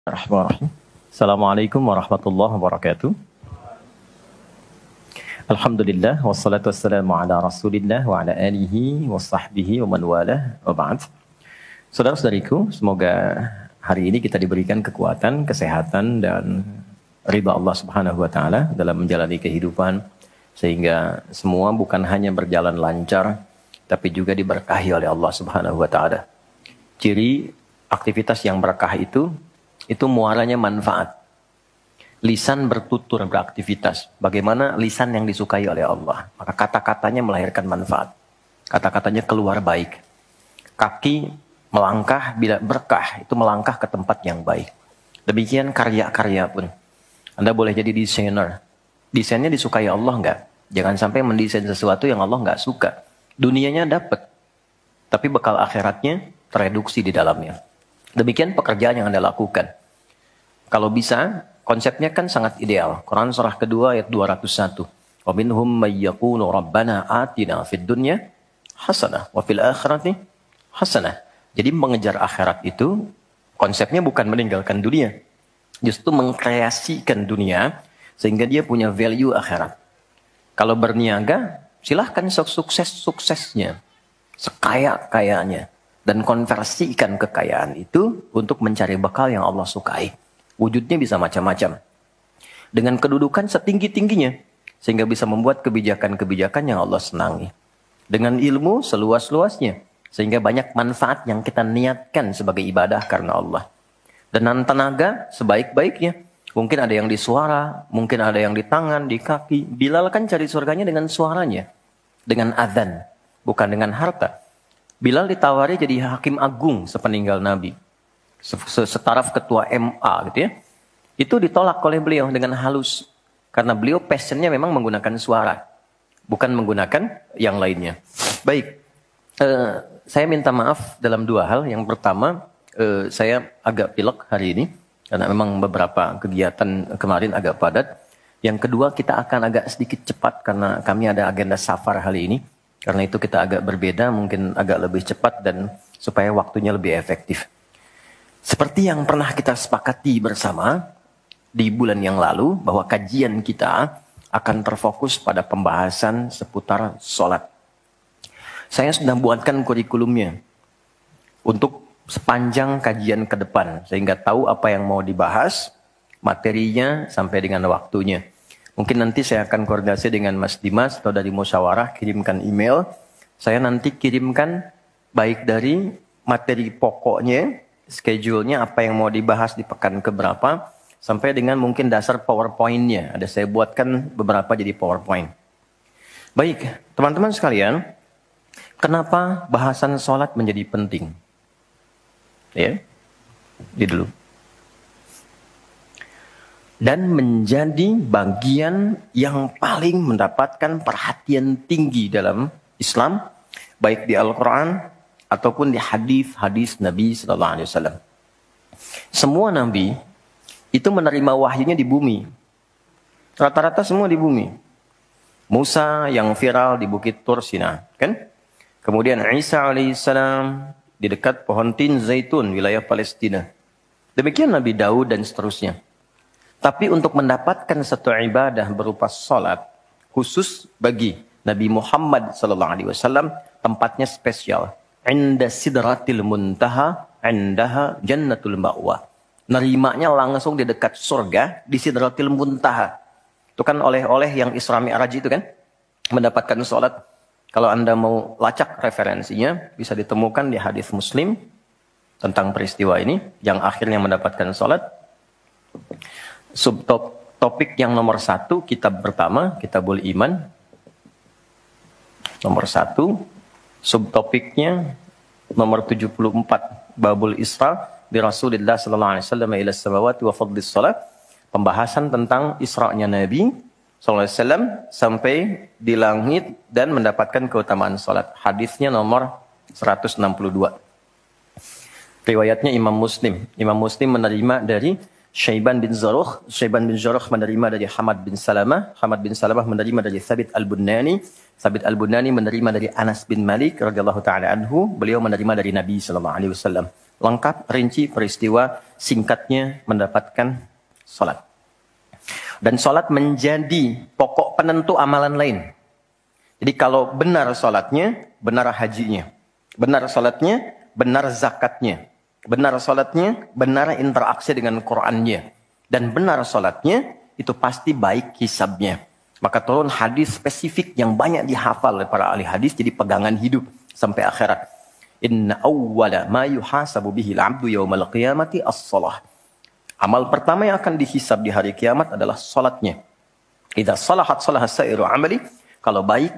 Bismillahirrahmanirrahim. Assalamualaikum warahmatullahi wabarakatuh. Alhamdulillah wassalatu wassalamu ala Rasulillah wa ala alihi wa sahbihi wa man walah wa ba'd. Saudara-saudariku, semoga hari ini kita diberikan kekuatan, kesehatan dan ridha Allah Subhanahu wa taala dalam menjalani kehidupan sehingga semua bukan hanya berjalan lancar tapi juga diberkahi oleh Allah Subhanahu wa taala. Ciri aktivitas yang berkah itu muaranya manfaat. Lisan bertutur beraktivitas. Bagaimana lisan yang disukai oleh Allah. Maka kata-katanya melahirkan manfaat. Kata-katanya keluar baik. Kaki melangkah bila berkah. Itu melangkah ke tempat yang baik. Demikian karya-karya pun. Anda boleh jadi desainer. Desainnya disukai Allah enggak? Jangan sampai mendesain sesuatu yang Allah enggak suka. Dunianya dapat. Tapi bekal akhiratnya tereduksi di dalamnya. Demikian pekerjaan yang Anda lakukan. Kalau bisa, konsepnya kan sangat ideal. Quran surah kedua ayat 201. Wa minhum may yaqulu rabbana atina fid dunya hasanah wa fil akhirati hasanah. Jadi mengejar akhirat itu konsepnya bukan meninggalkan dunia. Justru mengkreasikan dunia sehingga dia punya value akhirat. Kalau berniaga, silahkan sukses-suksesnya. Sekaya-kayanya. Dan konversikan kekayaan itu untuk mencari bekal yang Allah sukai. Wujudnya bisa macam-macam. Dengan kedudukan setinggi-tingginya. Sehingga bisa membuat kebijakan-kebijakan yang Allah senangi. Dengan ilmu seluas-luasnya. Sehingga banyak manfaat yang kita niatkan sebagai ibadah karena Allah. Dengan tenaga sebaik-baiknya. Mungkin ada yang di suara, mungkin ada yang di tangan, di kaki. Bilal kan cari surganya dengan suaranya. Dengan azan, bukan dengan harta. Bilal ditawari jadi hakim agung sepeninggal Nabi. Setaraf ketua MA gitu ya. Itu ditolak oleh beliau dengan halus. Karena beliau passionnya memang menggunakan suara. Bukan menggunakan yang lainnya. Baik. Saya minta maaf dalam dua hal. Yang pertama, saya agak pilek hari ini. Karena memang beberapa kegiatan kemarin agak padat. Yang kedua, kita akan agak sedikit cepat. Karena kami ada agenda safar hari ini. Karena itu kita agak berbeda. Mungkin agak lebih cepat dan supaya waktunya lebih efektif. Seperti yang pernah kita sepakati bersama di bulan yang lalu, bahwa kajian kita akan terfokus pada pembahasan seputar sholat. Saya sudah buatkan kurikulumnya untuk sepanjang kajian ke depan, sehingga tahu apa yang mau dibahas, materinya sampai dengan waktunya. Mungkin nanti saya akan koordinasi dengan Mas Dimas atau dari musyawarah, kirimkan email. Saya nanti kirimkan baik dari materi pokoknya, schedule-nya apa yang mau dibahas di pekan keberapa, sampai dengan mungkin dasar PowerPoint-nya. Ada saya buatkan beberapa jadi PowerPoint. Baik, teman-teman sekalian, kenapa bahasan sholat menjadi penting? Ya, ini dulu. Dan menjadi bagian yang paling mendapatkan perhatian tinggi dalam Islam, baik di Al-Quran, ataupun di hadis-hadis Nabi Sallallahu Alaihi Wasallam. Semua Nabi itu menerima wahyunya di bumi. Rata-rata semua di bumi. Musa yang viral di Bukit Tur Sina, kan? Kemudian Isa alaihissalam di dekat pohon tin zaitun, wilayah Palestina. Demikian Nabi Daud dan seterusnya. Tapi untuk mendapatkan satu ibadah berupa salat khusus bagi Nabi Muhammad Sallallahu Alaihi Wasallam, tempatnya spesial. Inda sidratil muntaha, indaha jannatul ma'wa. Nerimanya langsung di dekat surga, di sidratil muntaha. Itu kan oleh-oleh yang Isra Mi'raj itu kan, mendapatkan sholat. Kalau Anda mau lacak referensinya, bisa ditemukan di hadis Muslim tentang peristiwa ini, yang akhirnya mendapatkan sholat. Subtopik yang nomor 1, kitab pertama, Kitabul Iman. Nomor 1. Subtopiknya nomor 74, Babul Isra di Rasulullah sallallahu alaihi wasallam ila samawati wa fadlis salat. Pembahasan tentang Isra'nya Nabi sallallahu alaihi wasallam sampai di langit dan mendapatkan keutamaan salat. Hadisnya nomor 162. Riwayatnya Imam Muslim. Imam Muslim menerima dari Syaiban bin Zarukh. Syaiban bin Zarukh menerima dari Hamad bin Salamah. Hamad bin Salamah menerima dari Thabit al-Bunani. Thabit al-Bunani menerima dari Anas bin Malik radhiyallahu taala anhu. Beliau menerima dari Nabi sallallahu alaihi wasallam. lengkap, rinci, peristiwa singkatnya mendapatkan sholat. Dan sholat menjadi pokok penentu amalan lain. Jadi kalau benar sholatnya, benar hajinya. Benar sholatnya, benar zakatnya. Benar sholatnya, benar interaksi dengan Qur'annya. Dan benar sholatnya, itu pasti baik hisabnya. Maka turun hadis spesifik yang banyak dihafal oleh para ahli hadis, jadi pegangan hidup sampai akhirat. Inna awwala ma yuhasabu bihi al-'abdu yawmal qiyamati as-shalah. Amal pertama yang akan dihisab di hari kiamat adalah salatnya. Idza salahat salaha sa'iru amali. Kalau baik